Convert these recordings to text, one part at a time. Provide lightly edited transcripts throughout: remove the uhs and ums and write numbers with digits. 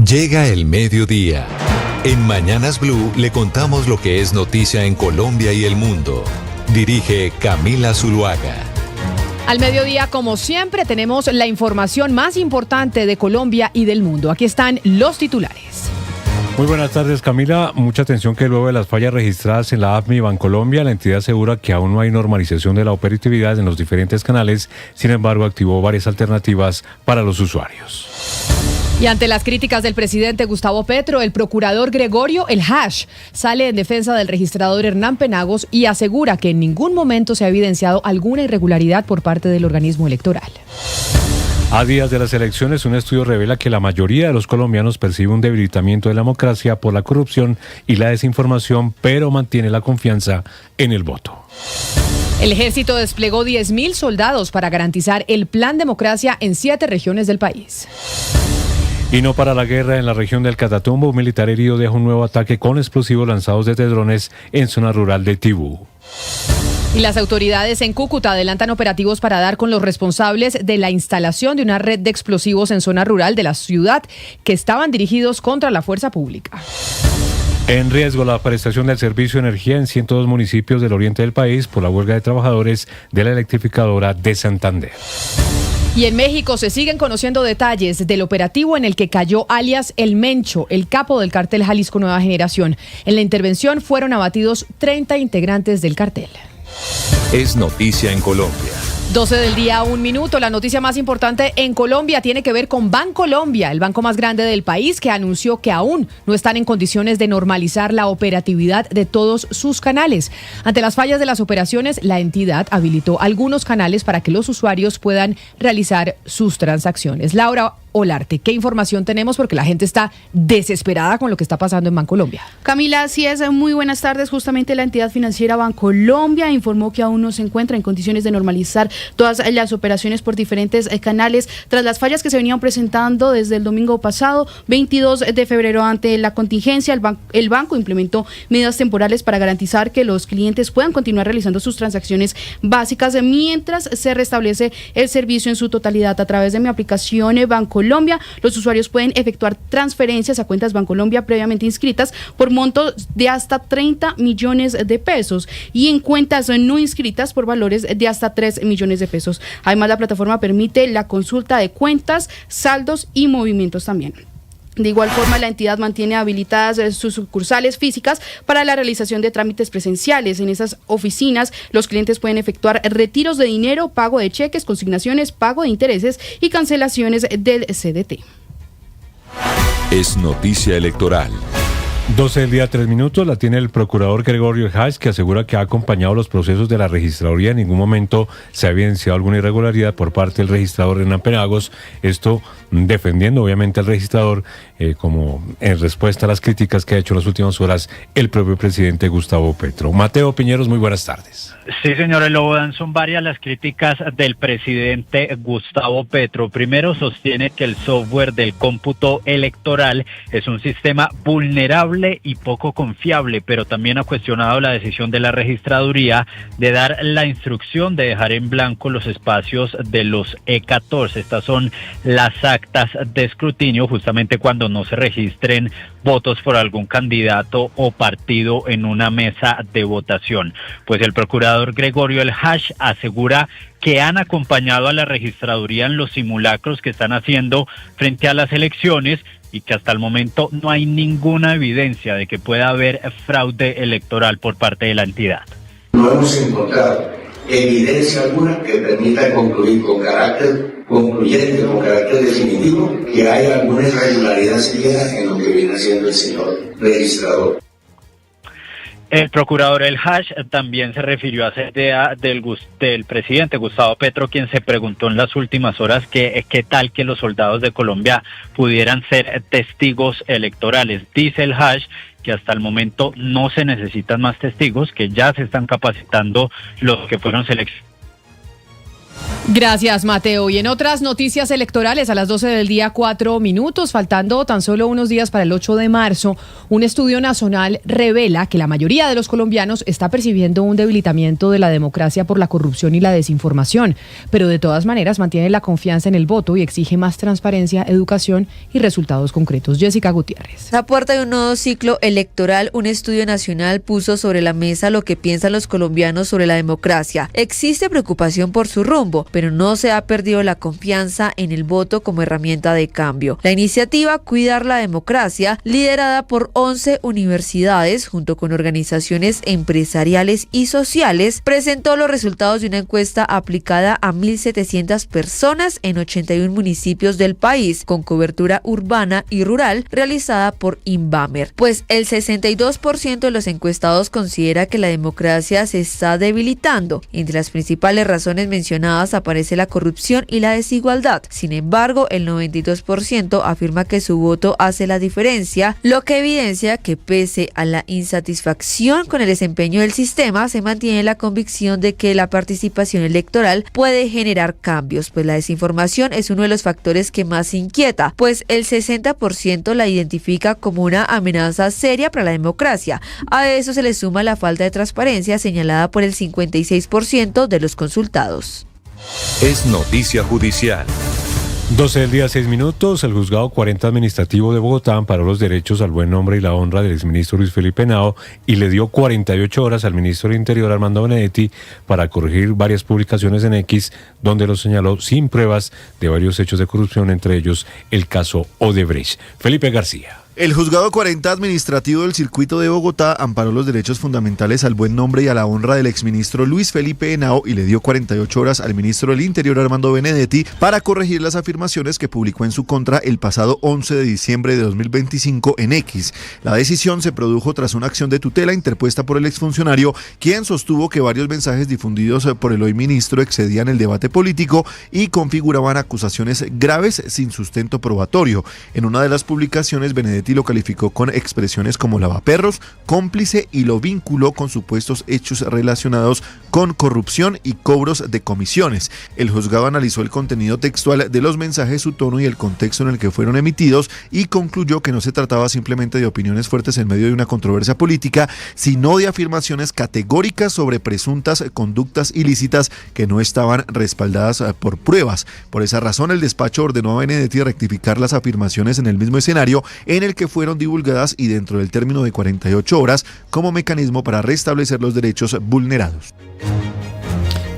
Llega el mediodía. En Mañanas Blue le contamos lo que es noticia en Colombia y el mundo. Dirige Camila Zuluaga. Al mediodía, como siempre, tenemos la información más importante de Colombia y del mundo. Aquí están los titulares. Muy buenas tardes, Camila. Mucha atención que luego de las fallas registradas en la AFMI Bancolombia, la entidad asegura que aún no hay normalización de la operatividad en los diferentes canales. Sin embargo, activó varias alternativas para los usuarios. Y ante las críticas del presidente Gustavo Petro, el procurador Gregorio El Hash sale en defensa del registrador Hernán Penagos y asegura que en ningún momento se ha evidenciado alguna irregularidad por parte del organismo electoral. A días de las elecciones, un estudio revela que la mayoría de los colombianos percibe un debilitamiento de la democracia por la corrupción y la desinformación, pero mantiene la confianza en el voto. El ejército desplegó 10.000 soldados para garantizar el plan democracia en 7 regiones del país. Y no para la guerra en la región del Catatumbo, un militar herido deja un nuevo ataque con explosivos lanzados desde drones en zona rural de Tibú. Y las autoridades en Cúcuta adelantan operativos para dar con los responsables de la instalación de una red de explosivos en zona rural de la ciudad que estaban dirigidos contra la fuerza pública. En riesgo la prestación del servicio de energía en 102 municipios del oriente del país por la huelga de trabajadores de la electrificadora de Santander. Y en México se siguen conociendo detalles del operativo en el que cayó alias El Mencho, el capo del cártel Jalisco Nueva Generación. En la intervención fueron abatidos 30 integrantes del cartel. Es noticia en Colombia. 12 del día, 1 minuto. La noticia más importante en Colombia tiene que ver con Bancolombia, el banco más grande del país, que anunció que aún no están en condiciones de normalizar la operatividad de todos sus canales. Ante las fallas de las operaciones, la entidad habilitó algunos canales para que los usuarios puedan realizar sus transacciones. Laura Olarte, ¿qué información tenemos? Porque la gente está desesperada con lo que está pasando en Bancolombia. Camila, así es, muy buenas tardes. Justamente la entidad financiera Bancolombia informó que aún no se encuentra en condiciones de normalizar todas las operaciones por diferentes canales tras las fallas que se venían presentando desde el domingo pasado, 22 de febrero. Ante la contingencia, el banco implementó medidas temporales para garantizar que los clientes puedan continuar realizando sus transacciones básicas mientras se restablece el servicio en su totalidad. A través de mi aplicación Bancolombia, los usuarios pueden efectuar transferencias a cuentas Bancolombia previamente inscritas por montos de hasta 30 millones de pesos y en cuentas no inscritas por valores de hasta 3 millones de pesos. Además, la plataforma permite la consulta de cuentas, saldos y movimientos también. De igual forma, la entidad mantiene habilitadas sus sucursales físicas para la realización de trámites presenciales. En esas oficinas, los clientes pueden efectuar retiros de dinero, pago de cheques, consignaciones, pago de intereses y cancelaciones del CDT. Es noticia electoral. 12 del día, 3 minutos, la tiene el procurador Gregorio El Hash, que asegura que ha acompañado los procesos de la registraduría. En ningún momento se ha evidenciado alguna irregularidad por parte del registrador Hernán Penagos. Esto defendiendo obviamente al registrador, como en respuesta a las críticas que ha hecho en las últimas horas el propio presidente Gustavo Petro. Mateo Piñeros, muy buenas tardes. Sí, señor Elobodan, son varias las críticas del presidente Gustavo Petro. Primero, sostiene que el software del cómputo electoral es un sistema vulnerable y poco confiable, pero también ha cuestionado la decisión de la registraduría de dar la instrucción de dejar en blanco los espacios de los E14. Estas son las actas de escrutinio, justamente cuando no se registren votos por algún candidato o partido en una mesa de votación. Pues el procurador Gregorio El Hash asegura que han acompañado a la registraduría en los simulacros que están haciendo frente a las elecciones y que hasta el momento no hay ninguna evidencia de que pueda haber fraude electoral por parte de la entidad. No hemos encontrado evidencia alguna que permita concluir con carácter concluyente, con carácter definitivo, que hay alguna irregularidad siquiera en lo que viene haciendo el señor registrador. El procurador El Hash también se refirió a esa idea del presidente Gustavo Petro, quien se preguntó en las últimas horas qué tal que los soldados de Colombia pudieran ser testigos electorales. Dice El Hash que hasta el momento no se necesitan más testigos, que ya se están capacitando los que fueron seleccionados. Gracias, Mateo. Y en otras noticias electorales, a las 12 del día, 4 minutos, faltando tan solo unos días para el 8 de marzo, un estudio nacional revela que la mayoría de los colombianos está percibiendo un debilitamiento de la democracia por la corrupción y la desinformación, pero de todas maneras mantiene la confianza en el voto y exige más transparencia, educación y resultados concretos. Jessica Gutiérrez. A puerta de un nuevo ciclo electoral, un estudio nacional puso sobre la mesa lo que piensan los colombianos sobre la democracia. Existe preocupación por su rumbo, pero no se ha perdido la confianza en el voto como herramienta de cambio. La iniciativa Cuidar la Democracia, liderada por 11 universidades junto con organizaciones empresariales y sociales, presentó los resultados de una encuesta aplicada a 1.700 personas en 81 municipios del país, con cobertura urbana y rural, realizada por Invamer. Pues el 62% de los encuestados considera que la democracia se está debilitando. Entre las principales razones mencionadas aparece la corrupción y la desigualdad. Sin embargo, el 92% afirma que su voto hace la diferencia, lo que evidencia que pese a la insatisfacción con el desempeño del sistema, se mantiene la convicción de que la participación electoral puede generar cambios, pues la desinformación es uno de los factores que más inquieta, pues el 60% la identifica como una amenaza seria para la democracia. A eso se le suma la falta de transparencia señalada por el 56% de los consultados. Es noticia judicial. 12 del día, 6 minutos. El juzgado 40 administrativo de Bogotá amparó los derechos al buen nombre y la honra del exministro Luis Felipe Henao y le dio 48 horas al ministro del Interior Armando Benedetti para corregir varias publicaciones en X donde lo señaló sin pruebas de varios hechos de corrupción, entre ellos el caso Odebrecht. Felipe García. El juzgado 40 administrativo del circuito de Bogotá amparó los derechos fundamentales al buen nombre y a la honra del exministro Luis Felipe Henao y le dio 48 horas al ministro del Interior Armando Benedetti para corregir las afirmaciones que publicó en su contra el pasado 11 de diciembre de 2025 en X. La decisión se produjo tras una acción de tutela interpuesta por el exfuncionario, quien sostuvo que varios mensajes difundidos por el hoy ministro excedían el debate político y configuraban acusaciones graves sin sustento probatorio. En una de las publicaciones, Benedetti lo calificó con expresiones como lavaperros, cómplice y lo vinculó con supuestos hechos relacionados con corrupción y cobros de comisiones. El juzgado analizó el contenido textual de los mensajes, su tono y el contexto en el que fueron emitidos y concluyó que no se trataba simplemente de opiniones fuertes en medio de una controversia política, sino de afirmaciones categóricas sobre presuntas conductas ilícitas que no estaban respaldadas por pruebas. Por esa razón, el despacho ordenó a Benedetti rectificar las afirmaciones en el mismo escenario en el que fueron divulgadas y dentro del término de 48 horas como mecanismo para restablecer los derechos vulnerados.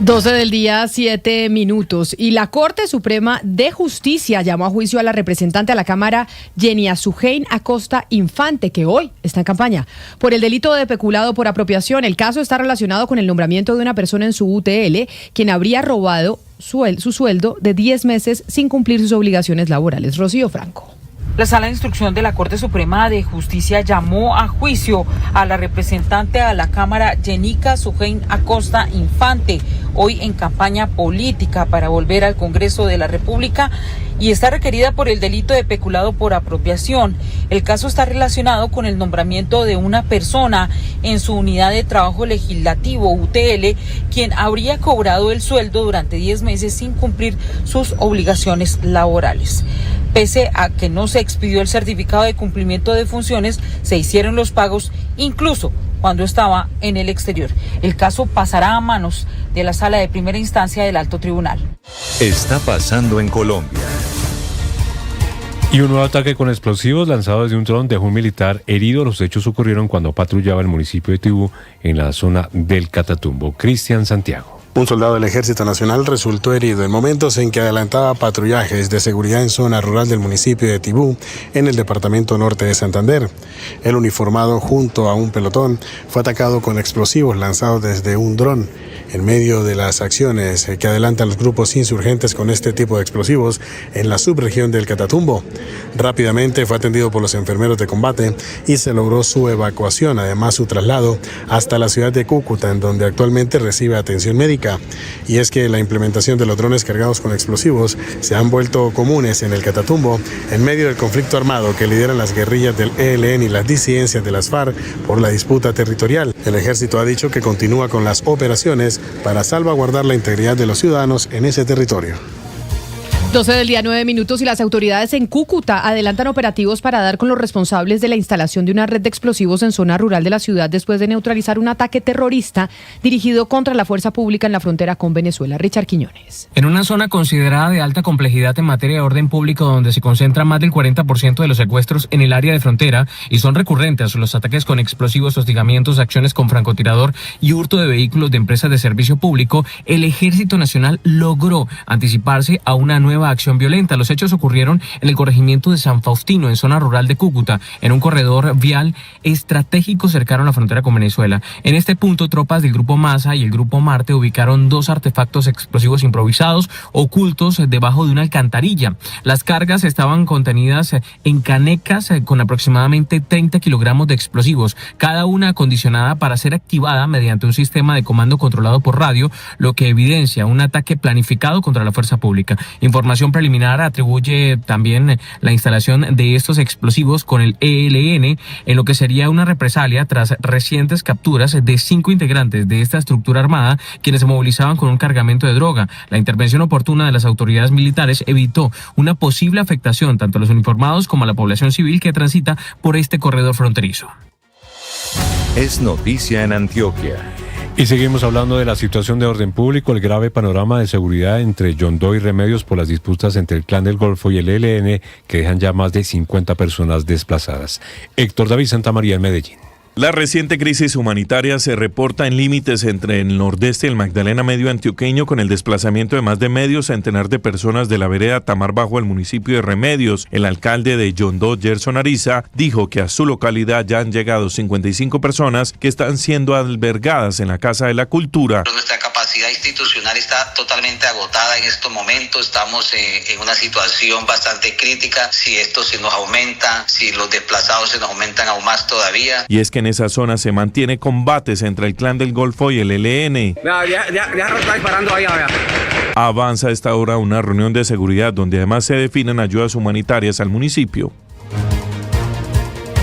12 del día, 7 minutos. Y la Corte Suprema de Justicia llamó a juicio a la representante a la Cámara, Yenia Sujein Acosta Infante, que hoy está en campaña, por el delito de peculado por apropiación. El caso está relacionado con el nombramiento de una persona en su UTL, quien habría robado su sueldo de 10 meses sin cumplir sus obligaciones laborales. Rocío Franco. La Sala de Instrucción de la Corte Suprema de Justicia llamó a juicio a la representante a la Cámara, Yenica Sujein Acosta Infante, hoy en campaña política para volver al Congreso de la República y está requerida por el delito de peculado por apropiación. El caso está relacionado con el nombramiento de una persona en su unidad de trabajo legislativo, UTL, quien habría cobrado el sueldo durante 10 meses sin cumplir sus obligaciones laborales. Pese a que no se expidió el certificado de cumplimiento de funciones, se hicieron los pagos incluso cuando estaba en el exterior. El caso pasará a manos de la Sala de Primera Instancia del Alto Tribunal. Está pasando en Colombia. Y un nuevo ataque con explosivos lanzado desde un dron dejó un militar herido. Los hechos ocurrieron cuando patrullaba el municipio de Tibú en la zona del Catatumbo. Cristian Santiago. Un soldado del Ejército Nacional resultó herido en momentos en que adelantaba patrullajes de seguridad en zona rural del municipio de Tibú, en el departamento norte de Santander. El uniformado, junto a un pelotón, fue atacado con explosivos lanzados desde un dron. En medio de las acciones que adelantan los grupos insurgentes con este tipo de explosivos en la subregión del Catatumbo, rápidamente fue atendido por los enfermeros de combate y se logró su evacuación, además su traslado hasta la ciudad de Cúcuta, en donde actualmente recibe atención médica. Cundinamarca. Y es que la implementación de los drones cargados con explosivos se han vuelto comunes en el Catatumbo en medio del conflicto armado que lideran las guerrillas del ELN y las disidencias de las FARC por la disputa territorial. El ejército ha dicho que continúa con las operaciones para salvaguardar la integridad de los ciudadanos en ese territorio. 12 del día, 9 minutos, y las autoridades en Cúcuta adelantan operativos para dar con los responsables de la instalación de una red de explosivos en zona rural de la ciudad después de neutralizar un ataque terrorista dirigido contra la fuerza pública en la frontera con Venezuela. Richard Quiñones. En una zona considerada de alta complejidad en materia de orden público, donde se concentra más del 40% de los secuestros en el área de frontera y son recurrentes los ataques con explosivos, hostigamientos, acciones con francotirador y hurto de vehículos de empresas de servicio público, el Ejército Nacional logró anticiparse a una nueva acción violenta. Los hechos ocurrieron en el corregimiento de San Faustino, en zona rural de Cúcuta, en un corredor vial estratégico cercano a la frontera con Venezuela. En este punto, tropas del Grupo Masa y el Grupo Marte ubicaron 2 artefactos explosivos improvisados ocultos debajo de una alcantarilla. Las cargas estaban contenidas en canecas con aproximadamente 30 kilogramos de explosivos, cada una acondicionada para ser activada mediante un sistema de comando controlado por radio, lo que evidencia un ataque planificado contra la fuerza pública. Información preliminar atribuye también la instalación de estos explosivos con el ELN en lo que sería una represalia tras recientes capturas de 5 integrantes de esta estructura armada, quienes se movilizaban con un cargamento de droga. La intervención oportuna de las autoridades militares evitó una posible afectación tanto a los uniformados como a la población civil que transita por este corredor fronterizo. Es noticia en Antioquia. Y seguimos hablando de la situación de orden público, el grave panorama de seguridad entre Yondó y Remedios por las disputas entre el Clan del Golfo y el ELN, que dejan ya más de 50 personas desplazadas. Héctor David Santamaría en Medellín. La reciente crisis humanitaria se reporta en límites entre el nordeste y el Magdalena Medio antioqueño, con el desplazamiento de más de medio centenar de personas de la vereda Tamar Bajo al municipio de Remedios. El alcalde de Yondó, Gerson Ariza, dijo que a su localidad ya han llegado 55 personas que están siendo albergadas en la Casa de la Cultura. Nuestra capacidad institucional está totalmente agotada en estos momentos. Estamos en una situación bastante crítica. Si esto se nos aumenta, si los desplazados se nos aumentan aún más todavía. Y es que en esa zona se mantiene combates entre el Clan del Golfo y el ELN. Ya está disparando ahí. Avanza a esta hora una reunión de seguridad donde además se definen ayudas humanitarias al municipio.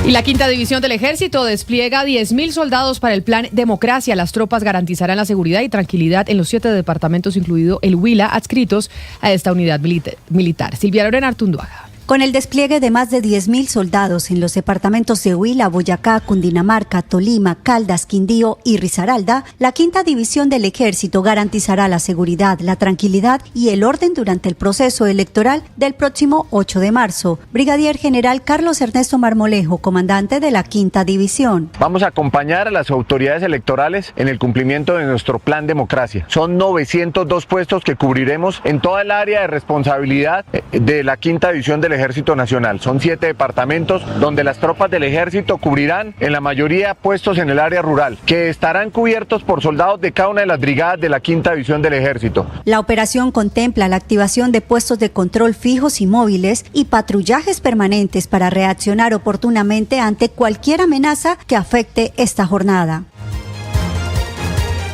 Y la Quinta División del Ejército despliega 10.000 soldados para el Plan Democracia. Las tropas garantizarán la seguridad y tranquilidad en los 7 departamentos, incluido el Huila, adscritos a esta unidad militar. Silvia Lorena Artunduaga. Con el despliegue de más de 10.000 soldados en los departamentos de Huila, Boyacá, Cundinamarca, Tolima, Caldas, Quindío y Risaralda, la Quinta División del Ejército garantizará la seguridad, la tranquilidad y el orden durante el proceso electoral del próximo 8 de marzo. Brigadier General Carlos Ernesto Marmolejo, comandante de la Quinta División. Vamos a acompañar a las autoridades electorales en el cumplimiento de nuestro Plan Democracia. Son 902 puestos que cubriremos en toda el área de responsabilidad de la Quinta División del Ejército Nacional. Son 7 departamentos donde las tropas del Ejército cubrirán en la mayoría puestos en el área rural, que estarán cubiertos por soldados de cada una de las brigadas de la Quinta División del Ejército. La operación contempla la activación de puestos de control fijos y móviles y patrullajes permanentes para reaccionar oportunamente ante cualquier amenaza que afecte esta jornada.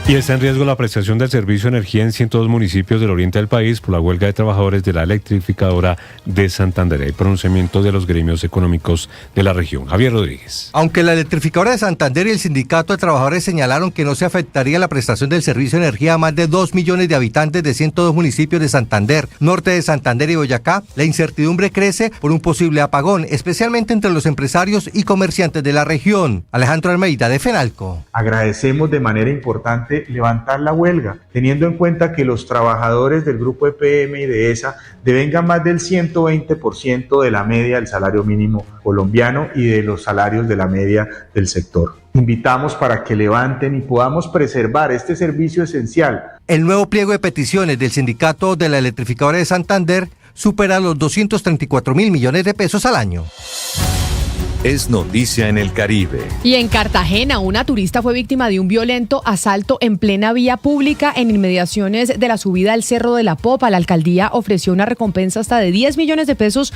Y está en riesgo la prestación del servicio de energía en 102 municipios del oriente del país por la huelga de trabajadores de la electrificadora de Santander. Hay pronunciamiento de los gremios económicos de la región. Javier Rodríguez. Aunque la electrificadora de Santander y el sindicato de trabajadores señalaron que no se afectaría la prestación del servicio de energía a más de 2 millones de habitantes de 102 municipios de Santander, norte de Santander y Boyacá, la incertidumbre crece por un posible apagón, especialmente entre los empresarios y comerciantes de la región. Alejandro Almeida, de FENALCO. Agradecemos de manera importante levantar la huelga, teniendo en cuenta que los trabajadores del grupo EPM y de ESA devengan más del 120% de la media del salario mínimo colombiano y de los salarios de la media del sector. Invitamos para que levanten y podamos preservar este servicio esencial. El nuevo pliego de peticiones del sindicato de la electrificadora de Santander supera los 234.000 millones de pesos al año. Es noticia en el Caribe. Y en Cartagena, una turista fue víctima de un violento asalto en plena vía pública en inmediaciones de la subida al Cerro de la Popa. La alcaldía ofreció una recompensa hasta de 10 millones de pesos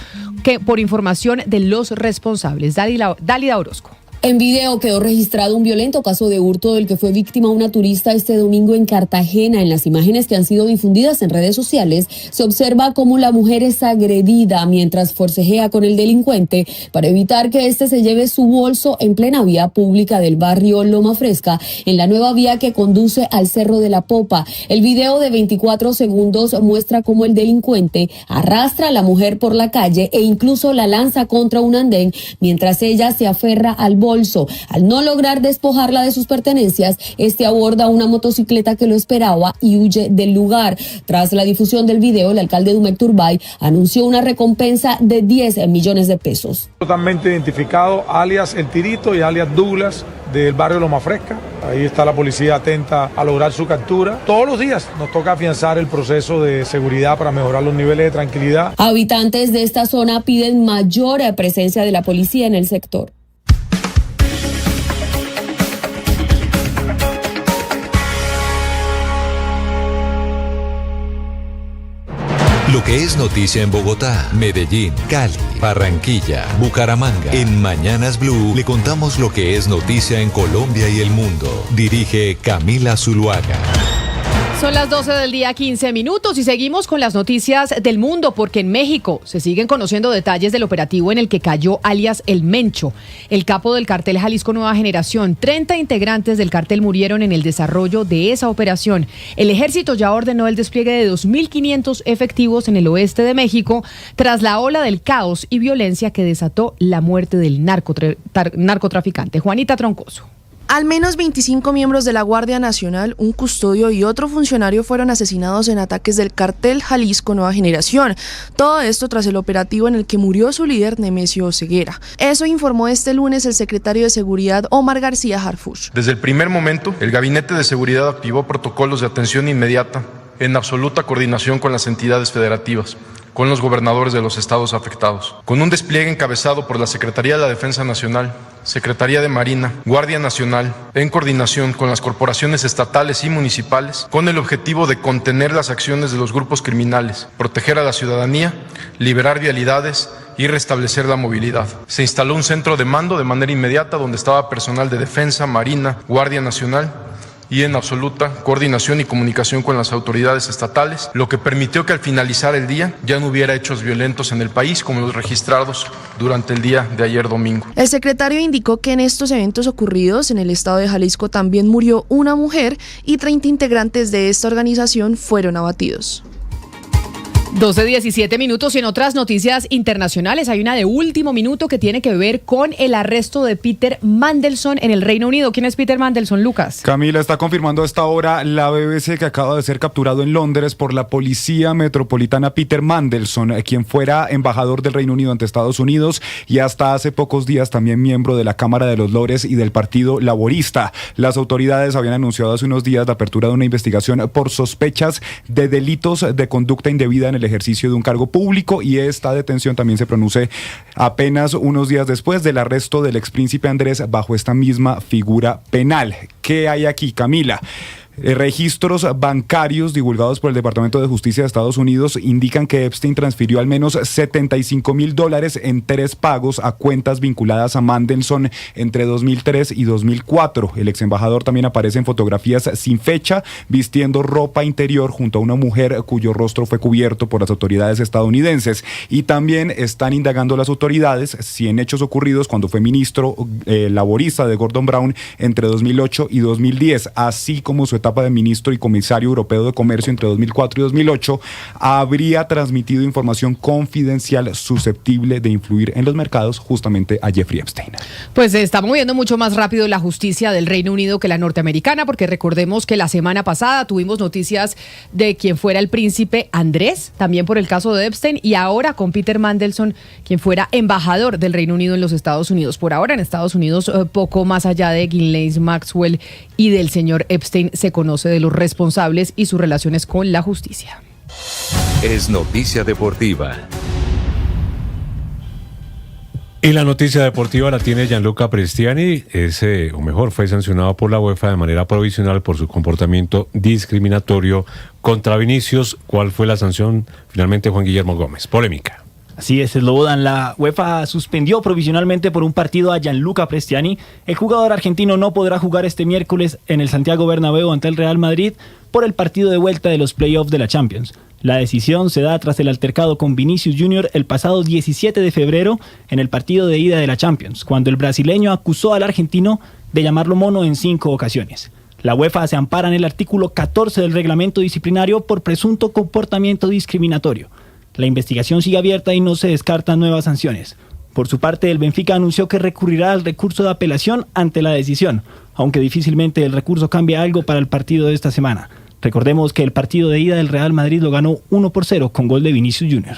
por información de los responsables. Dálida Orozco. En video quedó registrado un violento caso de hurto del que fue víctima una turista este domingo en Cartagena. En las imágenes que han sido difundidas en redes sociales se observa cómo la mujer es agredida mientras forcejea con el delincuente para evitar que éste se lleve su bolso en plena vía pública del barrio Loma Fresca, en la nueva vía que conduce al Cerro de la Popa. El video de 24 segundos muestra cómo el delincuente arrastra a la mujer por la calle e incluso la lanza contra un andén mientras ella se aferra al bolso. Al no lograr despojarla de sus pertenencias, este aborda una motocicleta que lo esperaba y huye del lugar. Tras la difusión del video, el alcalde Dumec Turbay anunció una recompensa de 10 millones de pesos. Totalmente identificado, alias El Tirito y alias Douglas, del barrio Loma Fresca. Ahí está la policía atenta a lograr su captura. Todos los días nos toca afianzar el proceso de seguridad para mejorar los niveles de tranquilidad. Habitantes de esta zona piden mayor presencia de la policía en el sector. Lo que es noticia en Bogotá, Medellín, Cali, Barranquilla, Bucaramanga. En Mañanas Blue le contamos lo que es noticia en Colombia y el mundo. Dirige Camila Zuluaga. Son las 12 del día, 15 minutos, y seguimos con las noticias del mundo, porque en México se siguen conociendo detalles del operativo en el que cayó alias El Mencho, el capo del cartel Jalisco Nueva Generación. 30 integrantes del cartel murieron en el desarrollo de esa operación. El ejército ya ordenó el despliegue de 2.500 efectivos en el oeste de México tras la ola del caos y violencia que desató la muerte del narcotraficante. Juanita Troncoso. Al menos 25 miembros de la Guardia Nacional, un custodio y otro funcionario fueron asesinados en ataques del cartel Jalisco Nueva Generación. Todo esto tras el operativo en el que murió su líder, Nemesio Oseguera. Eso informó este lunes el secretario de Seguridad, Omar García Harfuch. Desde el primer momento, el Gabinete de Seguridad activó protocolos de atención inmediata en absoluta coordinación con las entidades federativas, con los gobernadores de los estados afectados, con un despliegue encabezado por la Secretaría de la Defensa Nacional, Secretaría de Marina, Guardia Nacional, en coordinación con las corporaciones estatales y municipales, con el objetivo de contener las acciones de los grupos criminales, proteger a la ciudadanía, liberar vialidades y restablecer la movilidad. Se instaló un centro de mando de manera inmediata donde estaba personal de Defensa, Marina, Guardia Nacional, y en absoluta coordinación y comunicación con las autoridades estatales, lo que permitió que al finalizar el día ya no hubiera hechos violentos en el país como los registrados durante el día de ayer domingo. El secretario indicó que en estos eventos ocurridos en el estado de Jalisco también murió una mujer y 30 integrantes de esta organización fueron abatidos. 12:17 minutos, y en otras noticias internacionales hay una de último minuto que tiene que ver con el arresto de Peter Mandelson en el Reino Unido. ¿Quién es Peter Mandelson, Lucas? Camila, está confirmando a esta hora la BBC que acaba de ser capturado en Londres por la Policía Metropolitana Peter Mandelson, quien fuera embajador del Reino Unido ante Estados Unidos y hasta hace pocos días también miembro de la Cámara de los Lores y del Partido Laborista. Las autoridades habían anunciado hace unos días la apertura de una investigación por sospechas de delitos de conducta indebida en el ejercicio de un cargo público, y esta detención también se produce apenas unos días después del arresto del expríncipe Andrés bajo esta misma figura penal. ¿Qué hay aquí, Camila? Registros bancarios divulgados por el Departamento de Justicia de Estados Unidos indican que Epstein transfirió al menos $75,000 en 3 pagos a cuentas vinculadas a Mandelson entre 2003 y 2004. El ex embajador también aparece en fotografías sin fecha, vistiendo ropa interior junto a una mujer cuyo rostro fue cubierto por las autoridades estadounidenses. Y también están indagando las autoridades si en hechos ocurridos cuando fue ministro laborista de Gordon Brown entre 2008 y 2010, así como su etapa de ministro y comisario europeo de comercio entre 2004 y 2008, habría transmitido información confidencial susceptible de influir en los mercados justamente a Jeffrey Epstein. Pues se está moviendo mucho más rápido la justicia del Reino Unido que la norteamericana, porque recordemos que la semana pasada tuvimos noticias de quien fuera el príncipe Andrés, también por el caso de Epstein, y ahora con Peter Mandelson, quien fuera embajador del Reino Unido en los Estados Unidos. Por ahora en Estados Unidos, poco más allá de Ghislaine Maxwell y del señor Epstein, se conoce de los responsables y sus relaciones con la justicia. Es noticia deportiva. Y la noticia deportiva la tiene Gianluca Prestiani, fue sancionado por la UEFA de manera provisional por su comportamiento discriminatorio contra Vinicius. ¿Cuál fue la sanción? Finalmente, Juan Guillermo Gómez. Polémica. Así es, Slobodan. La UEFA suspendió provisionalmente por un partido a Gianluca Prestiani. El jugador argentino no podrá jugar este miércoles en el Santiago Bernabéu ante el Real Madrid por el partido de vuelta de los playoffs de la Champions. La decisión se da tras el altercado con Vinicius Jr. el pasado 17 de febrero en el partido de ida de la Champions, cuando el brasileño acusó al argentino de llamarlo mono en 5 ocasiones. La UEFA se ampara en el artículo 14 del reglamento disciplinario por presunto comportamiento discriminatorio. La investigación sigue abierta y no se descartan nuevas sanciones. Por su parte, el Benfica anunció que recurrirá al recurso de apelación ante la decisión, aunque difícilmente el recurso cambie algo para el partido de esta semana. Recordemos que el partido de ida del Real Madrid lo ganó 1-0 con gol de Vinicius Jr.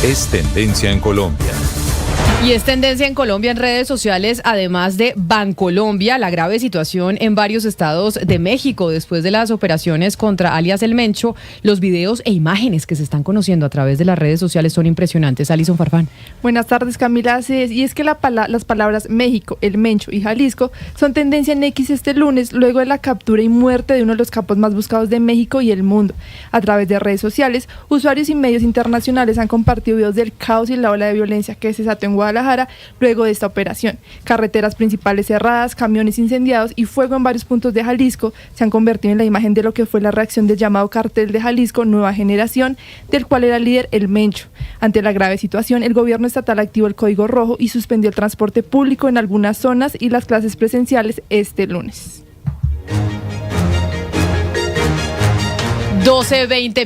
Es tendencia en Colombia. Y es tendencia en Colombia en redes sociales, además de Bancolombia, la grave situación en varios estados de México después de las operaciones contra alias El Mencho. Los videos e imágenes que se están conociendo a través de las redes sociales son impresionantes. Alison Farfán. Buenas tardes, Camila. Y es que las palabras México, El Mencho y Jalisco son tendencia en X este lunes, luego de la captura y muerte de uno de los capos más buscados de México y el mundo. A través de redes sociales, usuarios y medios internacionales han compartido videos del caos y la ola de violencia que se desató en Guadalajara luego de esta operación. Carreteras principales cerradas, camiones incendiados y fuego en varios puntos de Jalisco se han convertido en la imagen de lo que fue la reacción del llamado Cartel de Jalisco Nueva Generación, del cual era líder El Mencho. Ante la grave situación, el gobierno estatal activó el Código Rojo y suspendió el transporte público en algunas zonas y las clases presenciales este lunes. 12:20.